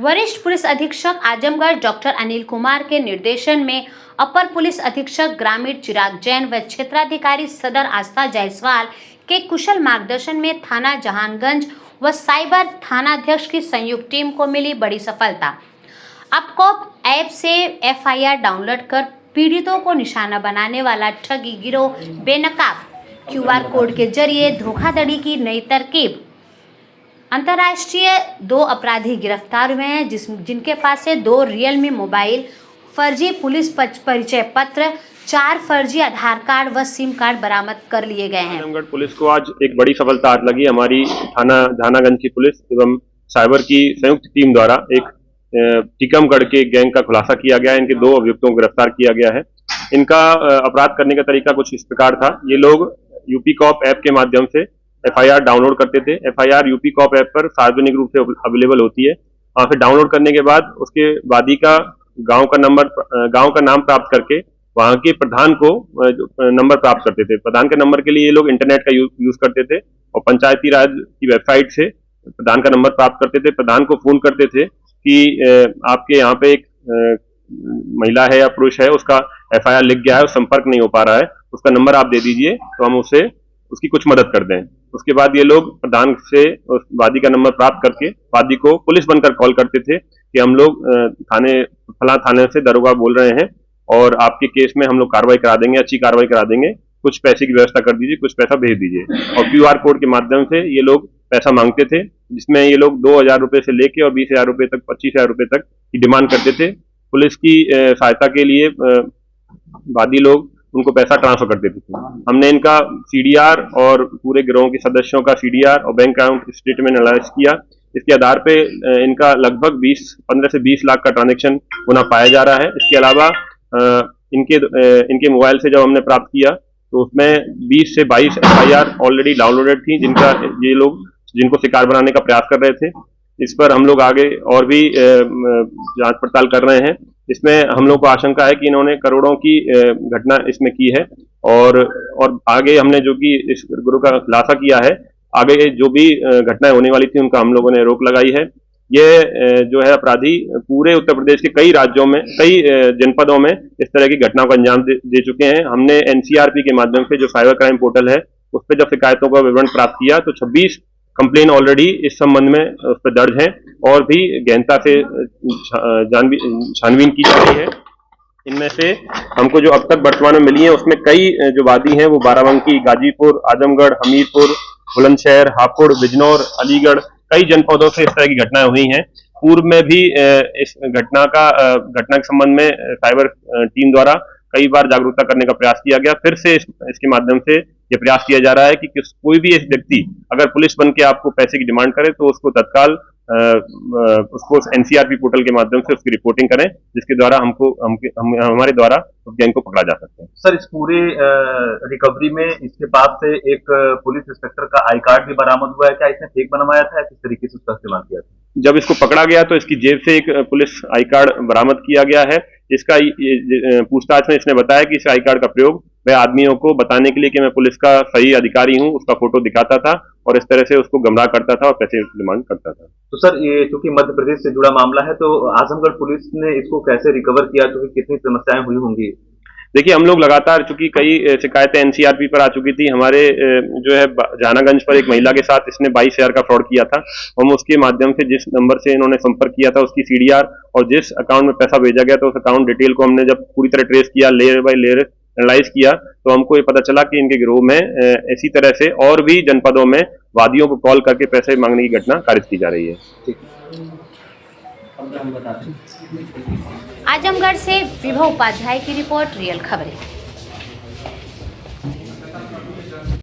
वरिष्ठ पुलिस अधीक्षक आजमगढ़ डॉक्टर अनिल कुमार के निर्देशन में अपर पुलिस अधीक्षक ग्रामीण चिराग जैन व क्षेत्राधिकारी सदर आस्था जायसवाल के कुशल मार्गदर्शन में थाना जहानगंज व साइबर थानाध्यक्ष की संयुक्त टीम को मिली बड़ी सफलता। अपकॉप ऐप से एफआईआर डाउनलोड कर पीड़ितों को निशाना बनाने वाला ठगी गिरोह बेनकाब क्यूआर कोड के जरिए धोखाधड़ी की नई तरकीब। अंतर्राष्ट्रीय 2 अपराधी गिरफ्तार हुए हैं जिनके पास से 2 रियलमी मोबाइल, फर्जी पुलिस परिचय पत्र, 4 फर्जी आधार कार्ड व सिम कार्ड बरामद कर लिए गए हैं। आजमगढ़ पुलिस को आज एक बड़ी सफलता हाथ लगी। हमारी थाना जहानागंज की पुलिस एवं साइबर की संयुक्त टीम द्वारा एक टीकमगढ़ के गैंग का खुलासा किया गया है। इनके 2 अभियुक्तों को गिरफ्तार किया गया है। इनका अपराध करने का तरीका कुछ इस प्रकार था। ये लोग यूपी कॉप ऐप के माध्यम से एफआईआर डाउनलोड करते थे। एफआईआर यूपी कॉप ऐप पर सार्वजनिक रूप से अवेलेबल होती है। वहाँ फिर डाउनलोड करने के बाद उसके वादी का गांव का नाम प्राप्त करके वहाँ के प्रधान को नंबर प्राप्त करते थे। प्रधान के नंबर के लिए ये लोग इंटरनेट का यूज करते थे और पंचायती राज की वेबसाइट से प्रधान का नंबर प्राप्त करते थे। प्रधान को फोन करते थे कि आपके यहाँ पे एक महिला है या पुरुष है, उसका एफआईआर लिख गया है, संपर्क नहीं हो पा रहा है, उसका नंबर आप दे दीजिए तो हम उसे उसकी कुछ मदद कर दें। उसके बाद ये लोग प्रधान से उस वादी का नंबर प्राप्त करके वादी को पुलिस बनकर कॉल करते थे कि हम लोग फला थाने से दरोगा बोल रहे हैं और आपके केस में हम लोग कार्रवाई करा देंगे, अच्छी कार्रवाई करा देंगे, कुछ पैसे की व्यवस्था कर दीजिए, कुछ पैसा भेज दीजिए। और क्यूआर कोड के माध्यम से ये लोग पैसा मांगते थे, जिसमें ये लोग 2,000 रुपए से लेके और 20,000 रुपए तक, 25,000 रुपए तक की डिमांड करते थे। पुलिस की सहायता के लिए वादी लोग उनको पैसा ट्रांसफर कर देते थे। हमने इनका सीडीआर और पूरे गिरोह के सदस्यों का सीडीआर और बैंक अकाउंट स्टेटमेंट एनालाइज किया। इसके आधार पे इनका लगभग 15 से 20 लाख का ट्रांजैक्शन होना पाया जा रहा है। इसके अलावा इनके मोबाइल से जब हमने प्राप्त किया तो उसमें 20 से 22 एफआईआर ऑलरेडी डाउनलोडेड थी, ये लोग जिनको शिकार बनाने का प्रयास कर रहे थे। इस पर हम लोग आगे और भी जांच पड़ताल कर रहे हैं। इसमें हम लोग को आशंका है कि इन्होंने करोड़ों की घटना इसमें की है और आगे हमने जो कि इस गुरु का खुलासा किया है, आगे जो भी घटनाएं होने वाली थी उनका हम लोगों ने रोक लगाई है। ये जो है अपराधी पूरे उत्तर प्रदेश के कई राज्यों में, कई जनपदों में इस तरह की घटनाओं को अंजाम दे चुके हैं। हमने एनसीआरपी के माध्यम से जो साइबर क्राइम पोर्टल है उस पर जब शिकायतों का विवरण प्राप्त किया तो 26 कंप्लेन ऑलरेडी इस संबंध में उस पर दर्ज हैं और भी गहनता से छानबीन की जा रही है। इनमें से हमको जो अब तक वर्तमान में मिली है उसमें कई जो वादी हैं वो बाराबंकी, गाजीपुर, आजमगढ़, हमीरपुर, बुलंदशहर, हापुड़, बिजनौर, अलीगढ़, कई जनपदों से इस तरह की घटनाएं हुई हैं। पूर्व में भी इस घटना के संबंध में साइबर टीम द्वारा कई बार जागरूकता करने का प्रयास किया गया। फिर से इसके माध्यम से ये प्रयास किया जा रहा है कि कोई भी इस व्यक्ति अगर पुलिस बन के आपको पैसे की डिमांड करे तो उसको तत्काल उसको एनसीआरपी पोर्टल के माध्यम से उसकी रिपोर्टिंग करें, जिसके द्वारा हमारे द्वारा उस गैंग को पकड़ा जा सकता है। सर, इस पूरे रिकवरी में इसके बाद से एक पुलिस इंस्पेक्टर का आई कार्ड भी बरामद हुआ है। क्या इसने फेक बनवाया था या किस तरीके से उसका इस्तेमाल किया था? जब इसको पकड़ा गया तो इसकी जेब से एक पुलिस आई कार्ड बरामद किया गया है। इसका पूछताछ में इसने बताया कि इस आई कार्ड का प्रयोग वह आदमियों को बताने के लिए कि मैं पुलिस का सही अधिकारी हूं, उसका फोटो दिखाता था और इस तरह से उसको गुमराह करता था और पैसे डिमांड करता था। तो सर, ये चूंकि मध्य प्रदेश से जुड़ा मामला है तो आजमगढ़ पुलिस ने इसको कैसे रिकवर किया, क्योंकि कितनी समस्याएं हुई होंगी? देखिए, हम लोग लगातार, चूंकि कई शिकायतें एनसीआरपी पर आ चुकी थी, हमारे जो है जहानागंज पर एक महिला के साथ इसने 22,000 का फ्रॉड किया था। हम उसके माध्यम से जिस नंबर से इन्होंने संपर्क किया था उसकी सीडीआर और जिस अकाउंट में पैसा भेजा गया था उस अकाउंट डिटेल को हमने जब पूरी तरह ट्रेस किया, लेयर बाय लेयर एनालाइज किया, तो हमको ये पता चला कि इनके गिरोह में इसी तरह से और भी जनपदों में वादियों को कॉल करके पैसे मांगने की घटना कारित की जा रही है। आजमगढ़ से विभा उपाध्याय की रिपोर्ट, रियल खबरें।